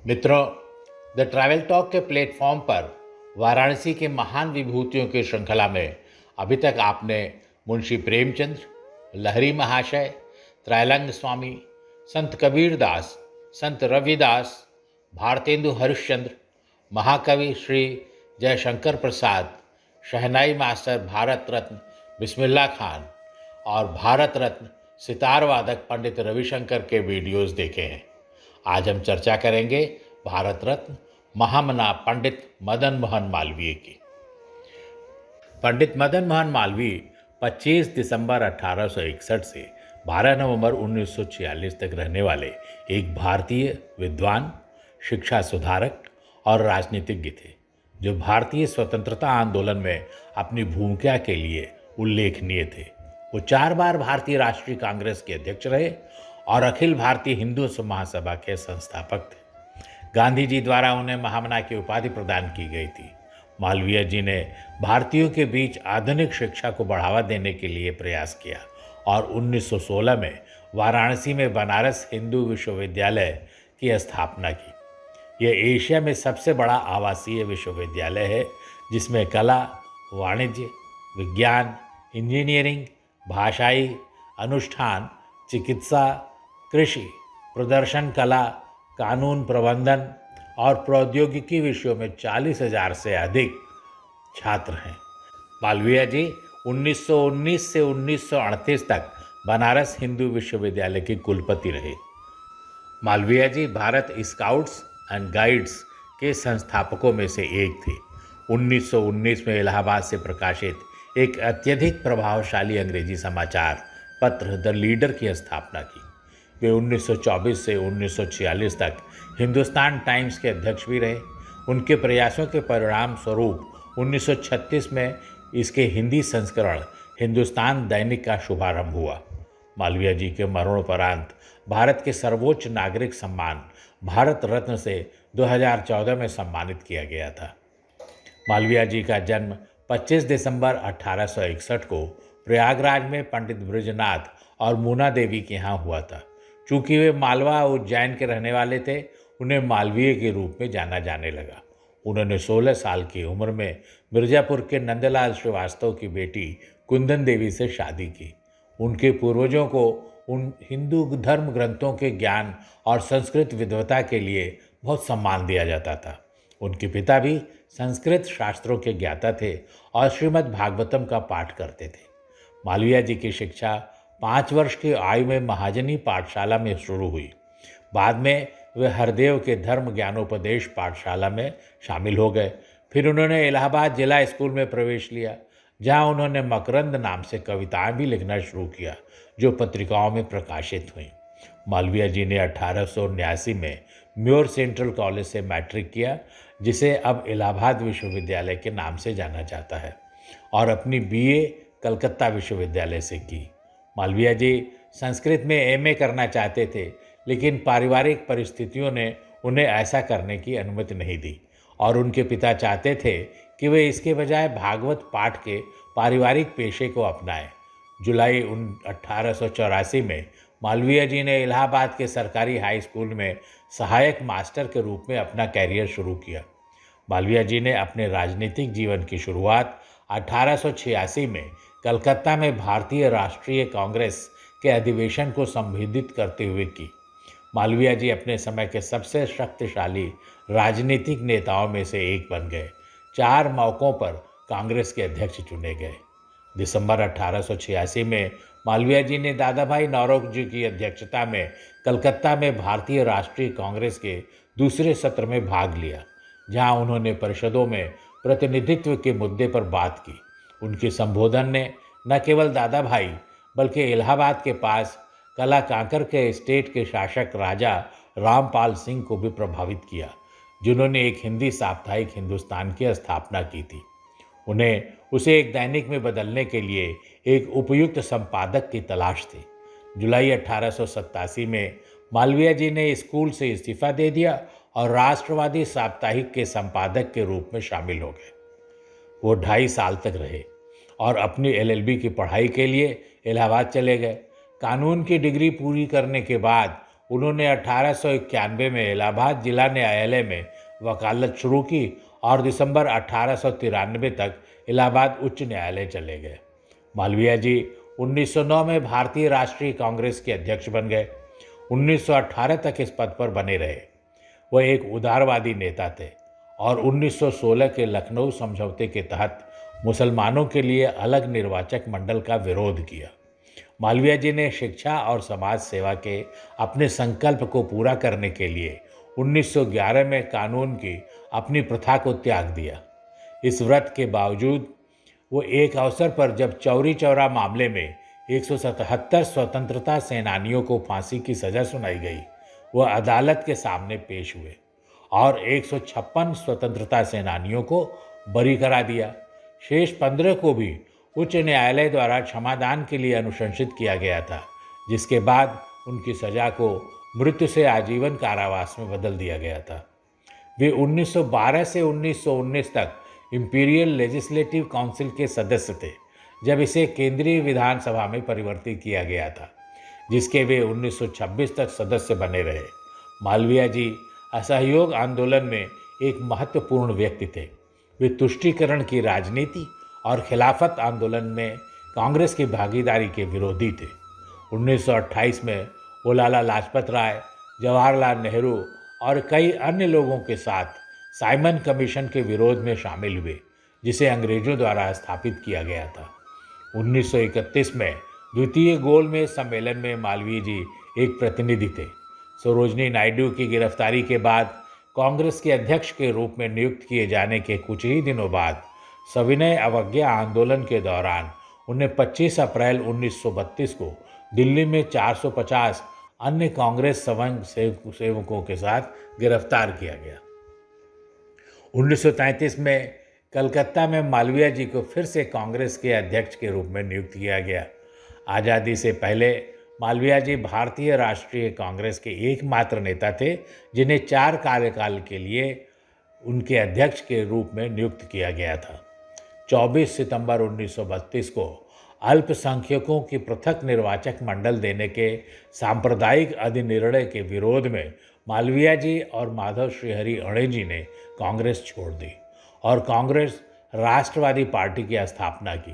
मित्रों, the travel talk के platform पर वाराणसी के महान विभूतियों की श्रृंखला में अभी तक आपने मुंशी प्रेमचंद्र, लहरी महाशय, त्रैलंग स्वामी, संत कबीर दास, संत रविदास, भारतेंदु हरिश्चंद्र, महाकवि श्री जयशंकर प्रसाद, शहनाई मास्टर भारत रत्न बिस्मिल्लाह खान और भारत रत्न सितार वादक पंडित रविशंकर के वीडियोस देखे हैं। आज हम चर्चा करेंगे भारत रत्न महामना पंडित मदन मोहन मालवीय की। पंडित मदन मोहन मालवीय 25 दिसंबर 1861 से 12 नवंबर 1946 तक रहने वाले एक भारतीय विद्वान, शिक्षा सुधारक और राजनीतिज्ञ थे, जो भारतीय स्वतंत्रता आंदोलन में अपनी भूमिका के लिए उल्लेखनीय थे। वो 4 बार भारतीय राष्ट्रीय कांग्रेस के अध्यक्ष रहे और अखिल भारतीय हिंदू महासभा के संस्थापक थे। गांधी जी द्वारा उन्हें महामना की उपाधि प्रदान की गई थी। मालवीय जी ने भारतीयों के बीच आधुनिक शिक्षा को बढ़ावा देने के लिए प्रयास किया और 1916 में वाराणसी में बनारस हिंदू विश्वविद्यालय की स्थापना की। यह एशिया में सबसे बड़ा आवासीय विश्वविद्यालय है, जिसमें कला, वाणिज्य, विज्ञान, इंजीनियरिंग, भाषाई अनुष्ठान, चिकित्सा, कृषि, प्रदर्शन कला, कानून प्रबंधन और प्रौद्योगिकी विषयों में 40,000 से अधिक छात्र हैं। मालवीय जी 1919 से 1938 तक बनारस हिंदू विश्वविद्यालय के कुलपति रहे। मालवीय जी भारत स्काउट्स एंड गाइड्स के संस्थापकों में से एक थे। 1919 में इलाहाबाद से प्रकाशित एक अत्यधिक प्रभावशाली अंग्रेजी समाचार पत्र द लीडर की स्थापना की। वे 1924 से 1946 तक हिंदुस्तान टाइम्स के अध्यक्ष भी रहे। उनके प्रयासों के परिणाम स्वरूप 1936 में इसके हिंदी संस्करण हिंदुस्तान दैनिक का शुभारंभ हुआ। मालवीय जी के मरणोपरांत भारत के सर्वोच्च नागरिक सम्मान भारत रत्न से 2014 में सम्मानित किया गया था। मालवीय जी का जन्म 25 दिसंबर 1861 को प्रयागराज में पंडित बृजनाथ और मूना देवी के यहाँ हुआ था। चूँकि वे मालवा उज्जैन के रहने वाले थे, उन्हें मालवीय के रूप में जाना जाने लगा। उन्होंने 16 साल की उम्र में मिर्जापुर के नंदलाल श्रीवास्तव की बेटी कुंदन देवी से शादी की। उनके पूर्वजों को उन हिंदू धर्म ग्रंथों के ज्ञान और संस्कृत विद्वता के लिए बहुत सम्मान दिया जाता था। उनके पिता भी संस्कृत शास्त्रों के ज्ञाता थे और श्रीमद् भागवतम का पाठ करते थे। मालवीय जी की शिक्षा 5 वर्ष की आयु में महाजनी पाठशाला में शुरू हुई। बाद में वे हरदेव के धर्म ज्ञानोपदेश पाठशाला में शामिल हो गए। फिर उन्होंने इलाहाबाद जिला स्कूल में प्रवेश लिया, जहां उन्होंने मकरंद नाम से कविताएं भी लिखना शुरू किया, जो पत्रिकाओं में प्रकाशित हुईं। मालवीय जी ने 1879 में म्योर सेंट्रल कॉलेज से मैट्रिक किया, जिसे अब इलाहाबाद विश्वविद्यालय के नाम से जाना जाता है, और अपनी बीए कलकत्ता विश्वविद्यालय से की। मालवीय जी संस्कृत में एमए करना चाहते थे, लेकिन पारिवारिक परिस्थितियों ने उन्हें ऐसा करने की अनुमति नहीं दी और उनके पिता चाहते थे कि वे इसके बजाय भागवत पाठ के पारिवारिक पेशे को अपनाएं। जुलाई 1884 में मालवीय जी ने इलाहाबाद के सरकारी हाई स्कूल में सहायक मास्टर के रूप में अपना कैरियर शुरू किया। मालवीय जी ने अपने राजनीतिक जीवन की शुरुआत 1886 में कलकत्ता में भारतीय राष्ट्रीय कांग्रेस के अधिवेशन को संबोधित करते हुए की। मालवीय जी अपने समय के सबसे शक्तिशाली राजनीतिक नेताओं में से एक बन गए। 4 मौकों पर कांग्रेस के अध्यक्ष चुने गए। दिसंबर 1886 में मालवीय जी ने दादा भाई नौरोजी की अध्यक्षता में कलकत्ता में भारतीय राष्ट्रीय कांग्रेस के दूसरे सत्र में भाग लिया, जहां उन्होंने परिषदों में प्रतिनिधित्व के मुद्दे पर बात की। उनके संबोधन ने न केवल दादा भाई बल्कि इलाहाबाद के पास कला कांकर के स्टेट के शासक राजा रामपाल सिंह को भी प्रभावित किया, जिन्होंने एक हिंदी साप्ताहिक हिंदुस्तान की स्थापना की थी। उन्हें उसे एक दैनिक में बदलने के लिए एक उपयुक्त संपादक की तलाश थी। जुलाई 1887 में मालवीय जी ने स्कूल से इस्तीफा दे दिया और राष्ट्रवादी साप्ताहिक के संपादक के रूप में शामिल हो गए। वो 2.5 साल तक रहे और अपनी एलएलबी की पढ़ाई के लिए इलाहाबाद चले गए। कानून की डिग्री पूरी करने के बाद उन्होंने 1891 में इलाहाबाद जिला न्यायालय में वकालत शुरू की और दिसंबर 1893 तक इलाहाबाद उच्च न्यायालय चले गए। मालवीय जी 1909 में भारतीय राष्ट्रीय कांग्रेस के अध्यक्ष बन गए। 1918 तक इस पद पर बने रहे। वह एक उदारवादी नेता थे और 1916 के लखनऊ समझौते के तहत मुसलमानों के लिए अलग निर्वाचक मंडल का विरोध किया। मालवीय जी ने शिक्षा और समाज सेवा के अपने संकल्प को पूरा करने के लिए 1911 में कानून की अपनी प्रथा को त्याग दिया। इस व्रत के बावजूद वो एक अवसर पर जब चौरी चौरा मामले में 177 स्वतंत्रता सेनानियों को फांसी की सजा सुनाई गई, वह अदालत के सामने पेश हुए और 156 स्वतंत्रता सेनानियों को बरी करा दिया। शेष 15 को भी उच्च न्यायालय द्वारा क्षमादान के लिए अनुशंसित किया गया था, जिसके बाद उनकी सजा को मृत्यु से आजीवन कारावास में बदल दिया गया था। वे 1912 से 1919 तक इंपीरियल लेजिस्लेटिव काउंसिल के सदस्य थे, जब इसे केंद्रीय विधानसभा में परिवर्तित किया गया था, जिसके वे 1926 तक सदस्य बने रहे। मालवीय जी असहयोग आंदोलन में एक महत्वपूर्ण व्यक्ति थे। वे तुष्टीकरण की राजनीति और खिलाफत आंदोलन में कांग्रेस की भागीदारी के विरोधी थे। 1928 में वो लाला लाजपत राय, जवाहरलाल नेहरू और कई अन्य लोगों के साथ साइमन कमीशन के विरोध में शामिल हुए, जिसे अंग्रेजों द्वारा स्थापित किया गया था। 1931 में द्वितीय गोलमेज सम्मेलन में मालवीय जी एक प्रतिनिधि थे। सरोजनी नायडू की गिरफ्तारी के बाद कांग्रेस के अध्यक्ष के रूप में नियुक्त किए जाने के कुछ ही दिनों बाद सविनय अवज्ञा आंदोलन के दौरान उन्हें 25 अप्रैल 1932 को दिल्ली में 450 अन्य कांग्रेस सेवकों के साथ गिरफ्तार किया गया। 1933 में कलकत्ता में मालवीय जी को फिर से कांग्रेस के अध्यक्ष के रूप में नियुक्त किया गया। आज़ादी से पहले मालवीय जी भारतीय राष्ट्रीय कांग्रेस के एकमात्र नेता थे जिन्हें 4 कार्यकाल के लिए उनके अध्यक्ष के रूप में नियुक्त किया गया था। 24 सितंबर 1932 को अल्पसंख्यकों की पृथक निर्वाचक मंडल देने के सांप्रदायिक अधिनिर्णय के विरोध में मालवीय जी और माधव श्रीहरि अणे जी ने कांग्रेस छोड़ दी और कांग्रेस राष्ट्रवादी पार्टी की स्थापना की।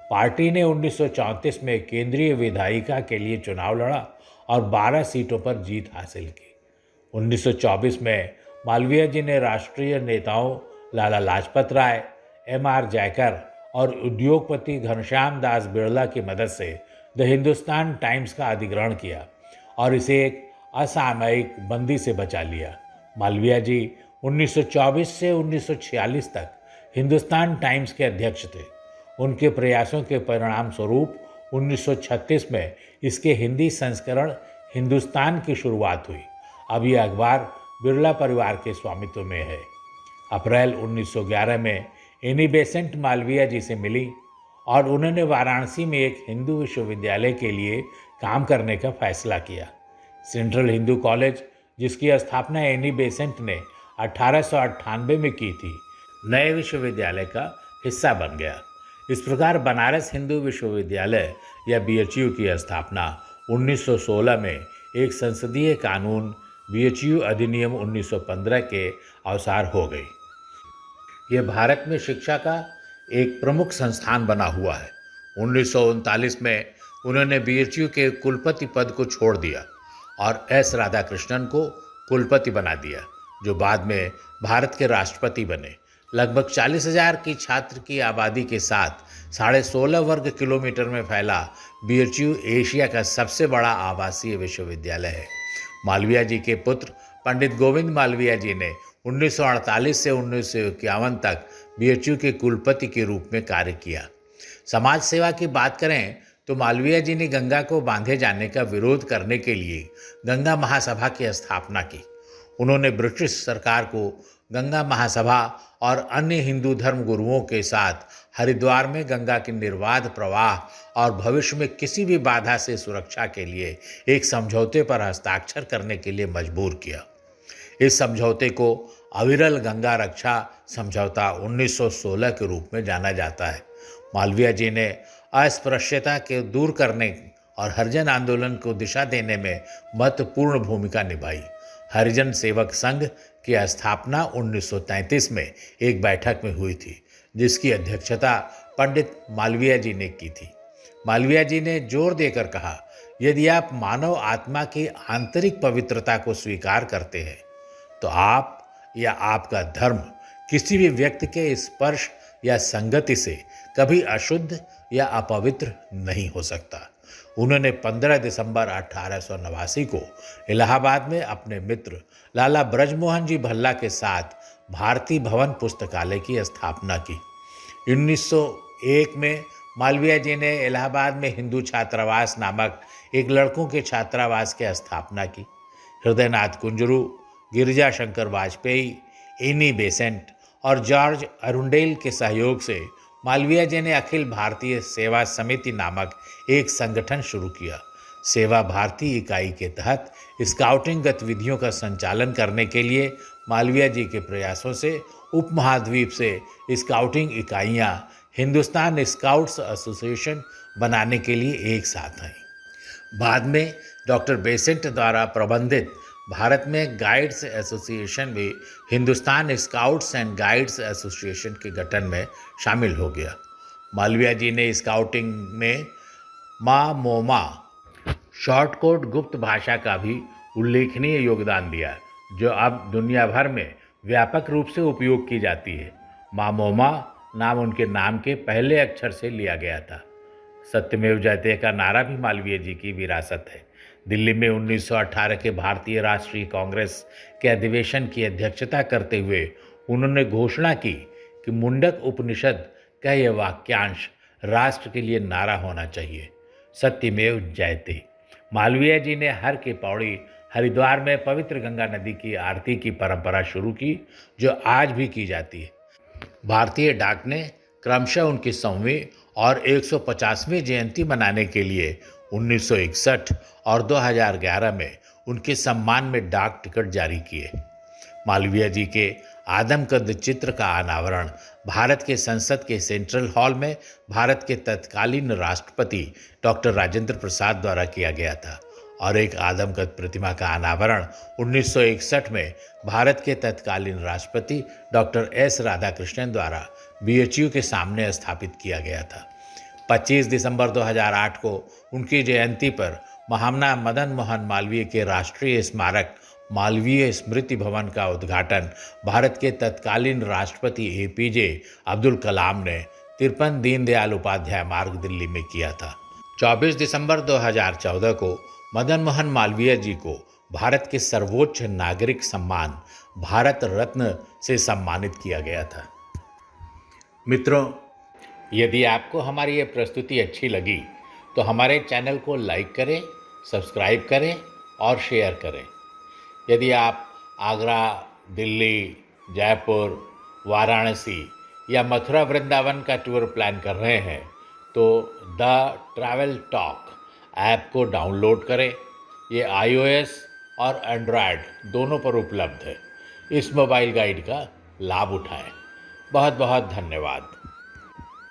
पार्टी ने 1934 में केंद्रीय विधायिका के लिए चुनाव लड़ा और 12 सीटों पर जीत हासिल की। 1924 में मालवीय जी ने राष्ट्रीय नेताओं लाला लाजपत राय, M.R. जयकर और उद्योगपति घनश्याम दास बिरला की मदद से द हिंदुस्तान टाइम्स का अधिग्रहण किया और इसे एक असामयिक बंदी से बचा लिया। मालवीय जी 1924 से 1946 तक हिंदुस्तान टाइम्स के अध्यक्ष थे। उनके प्रयासों के परिणाम स्वरूप 1936 में इसके हिंदी संस्करण हिंदुस्तान की शुरुआत हुई। अब यह अखबार बिरला परिवार के स्वामित्व में है। अप्रैल 1911 में एनी बेसेंट मालवीय जी से मिली और उन्होंने वाराणसी में एक हिंदू विश्वविद्यालय के लिए काम करने का फैसला किया। सेंट्रल हिंदू कॉलेज, जिसकी स्थापना एनी बेसेंट ने 1898 में की थी, नए विश्वविद्यालय का हिस्सा बन गया। इस प्रकार बनारस हिंदू विश्वविद्यालय या BHU की स्थापना 1916 में एक संसदीय कानून BHU अधिनियम 1915 के अनुसार हो गई। यह भारत में शिक्षा का एक प्रमुख संस्थान बना हुआ है। 1939 में उन्होंने BHU के कुलपति पद को छोड़ दिया और S. राधाकृष्णन को कुलपति बना दिया, जो बाद में भारत के राष्ट्रपति बने। लगभग 40,000 की छात्र की आबादी के साथ 16.5 वर्ग किलोमीटर में फैला BHU एशिया का सबसे बड़ा आवासीय विश्वविद्यालय है। मालवीय जी के पुत्र पंडित गोविंद मालवीय जी ने 1948 से 1951 तक BHU के कुलपति के रूप में कार्य किया। समाज सेवा की बात करें तो मालवीय जी ने गंगा को बांधे जाने का विरोध करने के लिए गंगा महासभा की स्थापना की। उन्होंने ब्रिटिश सरकार को गंगा महासभा और अन्य हिंदू धर्म गुरुओं के साथ हरिद्वार में गंगा के निर्बाध प्रवाह और भविष्य में किसी भी बाधा से सुरक्षा के लिए एक समझौते पर हस्ताक्षर करने के लिए मजबूर किया। इस समझौते को अविरल गंगा रक्षा समझौता 1916 के रूप में जाना जाता है। मालवीय जी ने अस्पृश्यता के दूर करने और हरिजन आंदोलन को दिशा देने में महत्वपूर्ण भूमिका निभाई। हरिजन सेवक संघ की स्थापना 1933 में एक बैठक में हुई थी, जिसकी अध्यक्षता पंडित मालवीय जी ने की थी। मालवीय जी ने जोर देकर कहा, यदि आप मानव आत्मा की आंतरिक पवित्रता को स्वीकार करते हैं तो आप या आपका धर्म किसी भी व्यक्ति के स्पर्श या संगति से कभी अशुद्ध या अपवित्र नहीं हो सकता। उन्होंने 15 दिसंबर 1889 को इलाहाबाद में अपने मित्र लाला ब्रजमोहन जी भल्ला के साथ भारती भवन पुस्तकालय की स्थापना की। 1901 में मालवीय जी ने इलाहाबाद में हिंदू छात्रावास नामक एक लड़कों के छात्रावास की स्थापना की। हृदयनाथ कुंजरू, गिरिजा शंकर वाजपेयी, एनी बेसेंट और जॉर्ज अरुंडेल के सहयोग से मालवीय जी ने अखिल भारतीय सेवा समिति नामक एक संगठन शुरू किया। सेवा भारती इकाई के तहत स्काउटिंग गतिविधियों का संचालन करने के लिए मालवीय जी के प्रयासों से उपमहाद्वीप से स्काउटिंग इकाइयां हिंदुस्तान स्काउट्स एसोसिएशन बनाने के लिए एक साथ आईं। बाद में डॉक्टर बेसेंट द्वारा प्रबंधित भारत में गाइड्स एसोसिएशन भी Hindustan scouts and guides association के गठन में शामिल हो गया। मालवीय जी ने स्काउटिंग में माँ मोमा शॉर्ट कोट गुप्त भाषा का भी उल्लेखनीय योगदान दिया, जो अब दुनिया भर में व्यापक रूप से उपयोग की जाती है। माँ मोमा नाम उनके नाम के पहले अक्षर से लिया गया था। सत्यमेव जयते का नारा भी मालवीय जी की विरासत है। दिल्ली में 1918 के भारतीय राष्ट्रीय कांग्रेस के अधिवेशन की अध्यक्षता करते हुए उन्होंने घोषणा की कि मुंडक उपनिषद का यह वाक्यांश राष्ट्र के लिए नारा होना चाहिए, सत्यमेव जयते। मालवीय जी ने हर की पौड़ी हरिद्वार में पवित्र गंगा नदी की आरती की परंपरा शुरू की, जो आज भी की जाती है। भारतीय डाक ने क्रमशः उनकी 100वीं और 150वीं जयंती मनाने के लिए 1961 और 2011 में उनके सम्मान में डाक टिकट जारी किए। मालवीय जी के आदमकद चित्र का अनावरण भारत के संसद के सेंट्रल हॉल में भारत के तत्कालीन राष्ट्रपति डॉक्टर राजेंद्र प्रसाद द्वारा किया गया था और एक आदमकद प्रतिमा का अनावरण 1961 में भारत के तत्कालीन राष्ट्रपति डॉक्टर एस राधाकृष्णन द्वारा BHU के सामने स्थापित किया गया था। 25 दिसंबर 2008 को उनकी जयंती पर महामना मदन मोहन मालवीय के राष्ट्रीय स्मारक मालवीय स्मृति भवन का उद्घाटन भारत के तत्कालीन राष्ट्रपति APJ अब्दुल कलाम ने 53 दीनदयाल उपाध्याय मार्ग दिल्ली में किया था। 24 दिसंबर 2014 को मदन मोहन मालवीय जी को भारत के सर्वोच्च नागरिक सम्मान भारत रत्न से सम्मानित किया गया था। मित्रों, यदि आपको हमारी ये प्रस्तुति अच्छी लगी तो हमारे चैनल को लाइक करें, सब्सक्राइब करें और शेयर करें। यदि आप आगरा, दिल्ली, जयपुर, वाराणसी या मथुरा वृंदावन का टूर प्लान कर रहे हैं तो द ट्रैवल टॉक ऐप को डाउनलोड करें। ये iOS और एंड्रॉयड दोनों पर उपलब्ध है। इस मोबाइल गाइड का लाभ उठाएं। बहुत बहुत धन्यवाद।